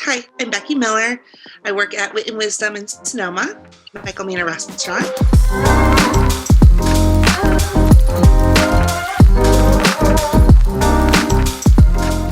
Hi, I'm Beki Miller. I work at Wit and Wisdom in Sonoma, Michael Mina restaurant.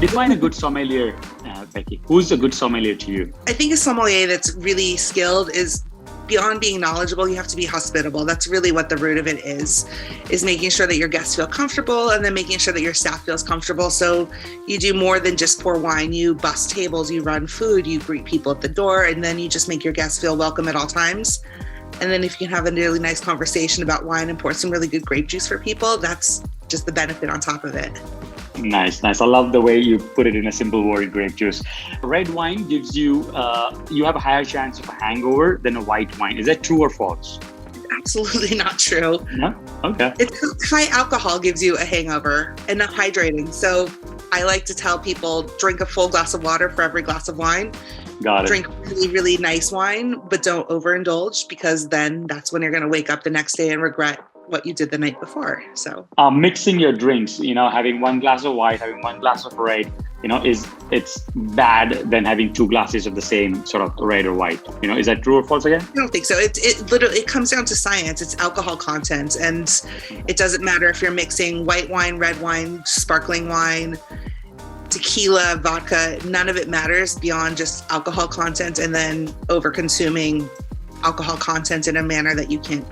Define a good sommelier, Beki. Who's a good sommelier to you? I think a sommelier that's really skilled is beyond being knowledgeable, you have to be hospitable. That's really what the root of it is making sure that your guests feel comfortable and then making sure that your staff feels comfortable. So you do more than just pour wine. You bus tables, you run food, you greet people at the door, and then you just make your guests feel welcome at all times. And then if you can have a really nice conversation about wine and pour some really good grape juice for people, that's just the benefit on top of it. Nice. I love the way you put it in a simple word, grape juice. Red wine gives you, you have a higher chance of a hangover than a white wine. Is that true or false? Absolutely not true. No? Okay. High alcohol gives you a hangover and not hydrating. So I like to tell people, drink a full glass of water for every glass of wine. Got it. Drink really, really nice wine, but don't overindulge because then that's when you're going to wake up the next day and regret what you did the night before. So mixing your drinks, having one glass of white, having one glass of red, it's bad than having two glasses of the same sort of red or white. Is that true or false again? I don't think so. It literally comes down to science. It's alcohol content, and it doesn't matter if you're mixing white wine, red wine, sparkling wine, tequila, vodka. None of it matters beyond just alcohol content, and then over consuming alcohol content in a manner that you can't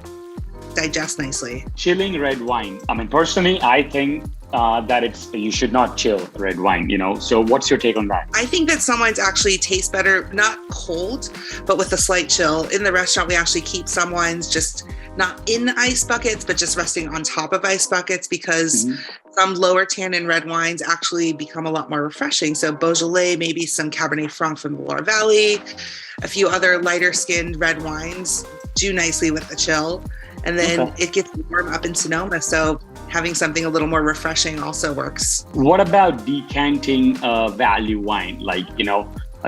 digest nicely. Chilling red wine. Personally, I think that you should not chill red wine, So what's your take on that? I think that some wines actually taste better, not cold, but with a slight chill. In the restaurant, we actually keep some wines just not in ice buckets, but just resting on top of ice buckets because some lower tannin red wines actually become a lot more refreshing. So Beaujolais, maybe some Cabernet Franc from the Loire Valley, a few other lighter skinned red wines do nicely with the chill. And then It gets warm up in Sonoma. So having something a little more refreshing also works. What about decanting value wine?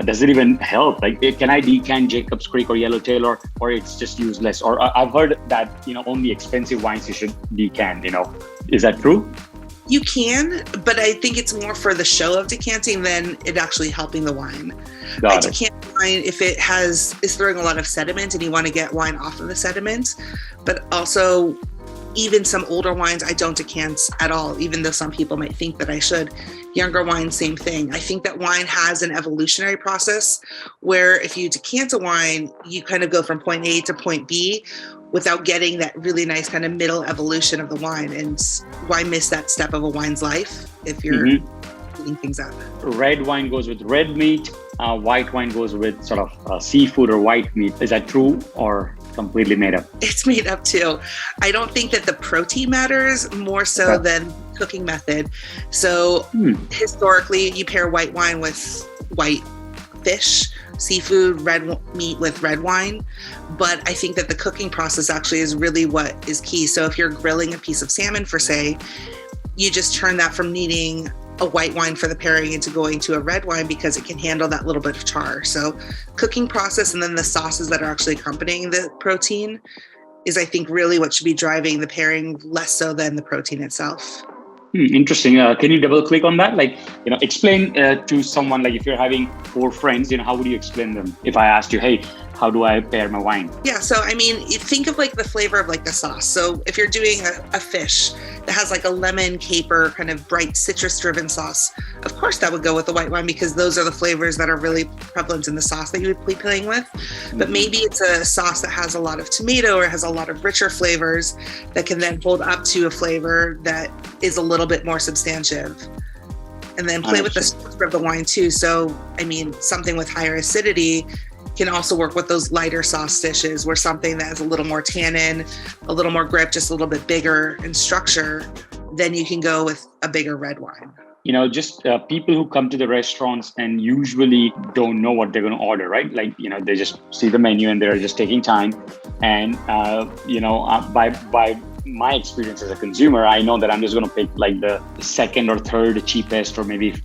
Does it even help? Can I decant Jacob's Creek or Yellowtail or it's just useless? Or I've heard that, only expensive wines you should decant, Is that true? You can, but I think it's more for the show of decanting than it actually helping the wine. I decant wine if it is throwing a lot of sediment and you want to get wine off of the sediment. But also, even some older wines, I don't decant at all, even though some people might think that I should. Younger wine, same thing. I think that wine has an evolutionary process where if you decant a wine, you kind of go from point A to point B without getting that really nice kind of middle evolution of the wine. And why miss that step of a wine's life if you're eating things up? Red wine goes with red meat. White wine goes with sort of seafood or white meat. Is that true or completely made up? It's made up too. I don't think that the protein matters more so than cooking method. So historically, you pair white wine with white fish, seafood, red meat with red wine. But I think that the cooking process actually is really what is key. So if you're grilling a piece of salmon for say, you just turn that from needing a white wine for the pairing into going to a red wine because it can handle that little bit of char. So cooking process and then the sauces that are actually accompanying the protein is, I think, really what should be driving the pairing less so than the protein itself. Interesting. Can you double click on that? Explain to someone, if you're having 4 friends, how would you explain them? If I asked you, hey, how do I pair my wine? Yeah. So, think of the flavor of the sauce. So if you're doing a fish that has a lemon, caper, kind of bright citrus driven sauce, of course that would go with the white wine because those are the flavors that are really prevalent in the sauce that you would be playing with. But maybe it's a sauce that has a lot of tomato or has a lot of richer flavors that can then hold up to a flavor that is a little bit more substantive. And then play with the structure of the wine too. So, something with higher acidity can also work with those lighter sauce dishes where something that has a little more tannin, a little more grip, just a little bit bigger in structure, then you can go with a bigger red wine. Just people who come to the restaurants and usually don't know what they're going to order, right? They just see the menu and they're just taking time. And, by my experience as a consumer, I know that I'm just going to pick the second or third cheapest or maybe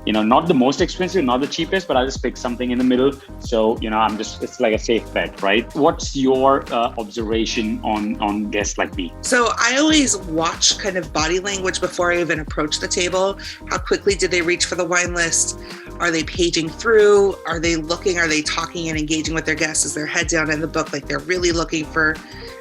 not the most expensive, not the cheapest, but I'll just pick something in the middle. So, it's like a safe bet, right? What's your observation on guests like me? So I always watch kind of body language before I even approach the table. How quickly did they reach for the wine list? Are they paging through? Are they looking? Are they talking and engaging with their guests? Is their head down in the book? Like they're really looking for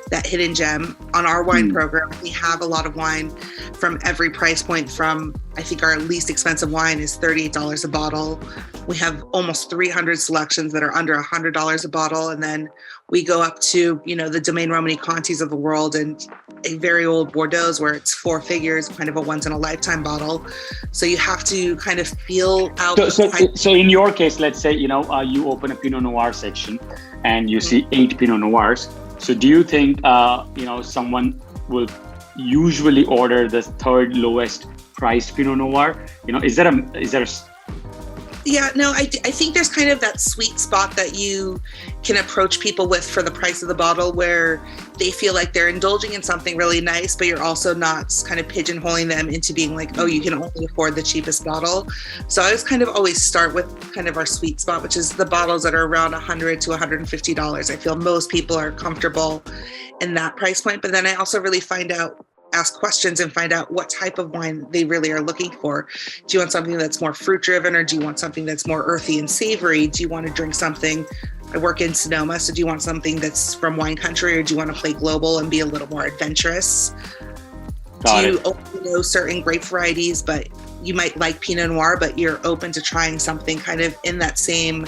that hidden gem. On our wine program, we have a lot of wine from every price point. From, I think our least expensive wine is $38 a bottle. We have almost 300 selections that are under $100 a bottle. And then we go up to, the Domaine Romani Contis of the world and a very old Bordeaux where it's four figures, kind of a once in a lifetime bottle. So you have to kind of feel out. So in your case, let's say, you open a Pinot Noir section and you see 8 Pinot Noirs. So do you think, someone will usually order the third lowest priced Pinot Noir? Is there a Yeah, no, I think there's kind of that sweet spot that you can approach people with for the price of the bottle where they feel like they're indulging in something really nice, but you're also not kind of pigeonholing them into being like, oh, you can only afford the cheapest bottle. So I always kind of always start with kind of our sweet spot, which is the bottles that are around $100 to $150. I feel most people are comfortable in that price point, but then I also really ask questions and find out what type of wine they really are looking for. Do you want something that's more fruit driven, or do you want something that's more earthy and savory? Do you want to drink something? I work in Sonoma, so do you want something that's from wine country, or do you want to play global and be a little more adventurous? Do you only know certain grape varieties, but you might like Pinot Noir, but you're open to trying something kind of in that same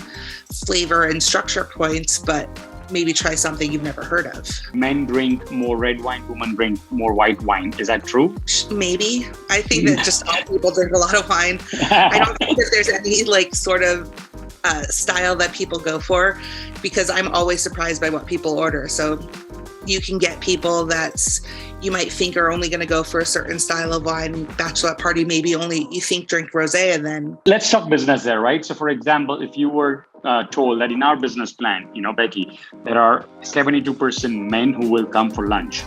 flavor and structure points, but maybe try something you've never heard of. Men drink more red wine, women drink more white wine. Is that true? Maybe. I think that just all people drink a lot of wine. I don't think that there's any sort of style that people go for, because I'm always surprised by what people order. So you can get people that you might think are only going to go for a certain style of wine. Bachelorette party, maybe only you think drink rosé, and then... Let's talk business there, right? So for example, if you were told that in our business plan, Beki, there are 72% men who will come for lunch,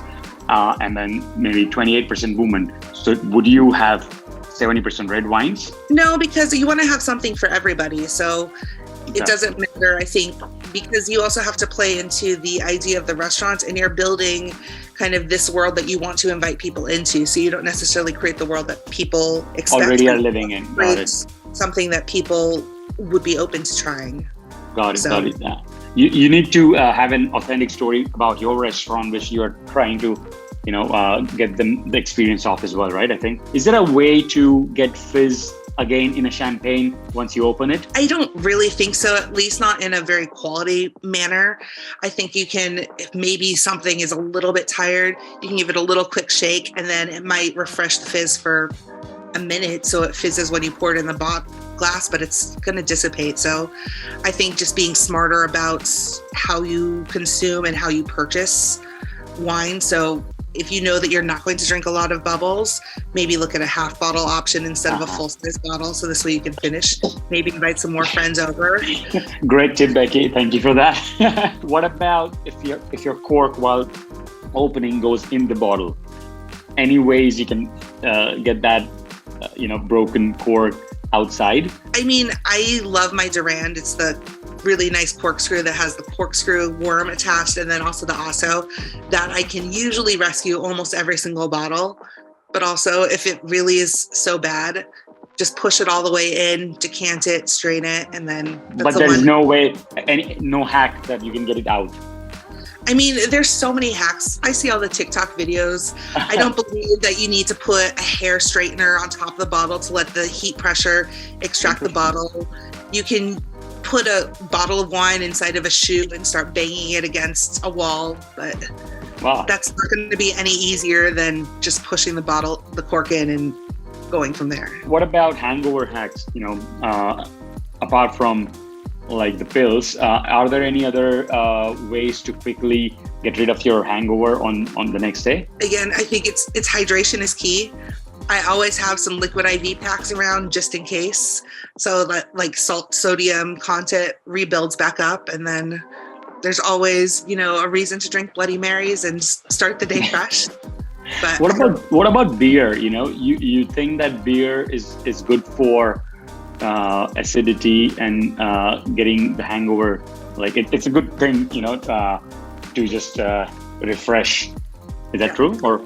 and then maybe 28% women. So would you have 70% red wines? No, because you want to have something for everybody. So it doesn't matter, I think, because you also have to play into the idea of the restaurant, and you're building kind of this world that you want to invite people into. So you don't necessarily create the world that people expect. Already are living in. Got it. Something that people would be open to trying. Got it. Yeah. You need to have an authentic story about your restaurant, which you're trying to, get them the experience of as well, right? I think. Is there a way to get fizz again in a champagne once you open it? I don't really think so, at least not in a very quality manner. I think you can, if maybe something is a little bit tired, you can give it a little quick shake, and then it might refresh the fizz for a minute. So it fizzes when you pour it in the glass, but it's going to dissipate. So I think just being smarter about how you consume and how you purchase wine. So if you know that you're not going to drink a lot of bubbles, maybe look at a half bottle option instead of a full size bottle. So this way you can finish, maybe invite some more friends over. Great tip, Beki. Thank you for that. What about if your cork while opening goes in the bottle? Any ways you can get that, broken cork outside? I mean, I love my Durand. It's the really nice corkscrew that has the corkscrew worm attached, and then also the osso that I can usually rescue almost every single bottle. But also, if it really is so bad, just push it all the way in, decant it, strain it, and then... But there's no way, no hack that you can get it out. I mean, there's so many hacks. I see all the TikTok videos. I don't believe that you need to put a hair straightener on top of the bottle to let the heat pressure extract the bottle. You can put a bottle of wine inside of a shoe and start banging it against a wall, but that's not going to be any easier than just pushing the cork in and going from there. What about hangover hacks? Apart from like the pills, are there any other ways to quickly get rid of your hangover on the next day? Again, I think it's hydration is key. I always have some liquid IV packs around just in case, so that sodium content rebuilds back up, and then there's always a reason to drink Bloody Marys and start the day fresh. But what about beer? You think that beer is good for acidity and getting the hangover. Like it's a good thing, to just refresh. Is that true? Or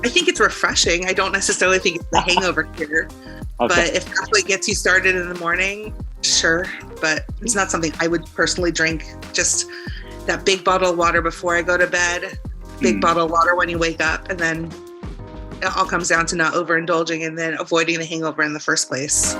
I think it's refreshing. I don't necessarily think it's the hangover cure. okay. But if that's what gets you started in the morning, sure. But it's not something I would personally drink. Just that big bottle of water before I go to bed, big bottle of water when you wake up, and then it all comes down to not overindulging and then avoiding the hangover in the first place.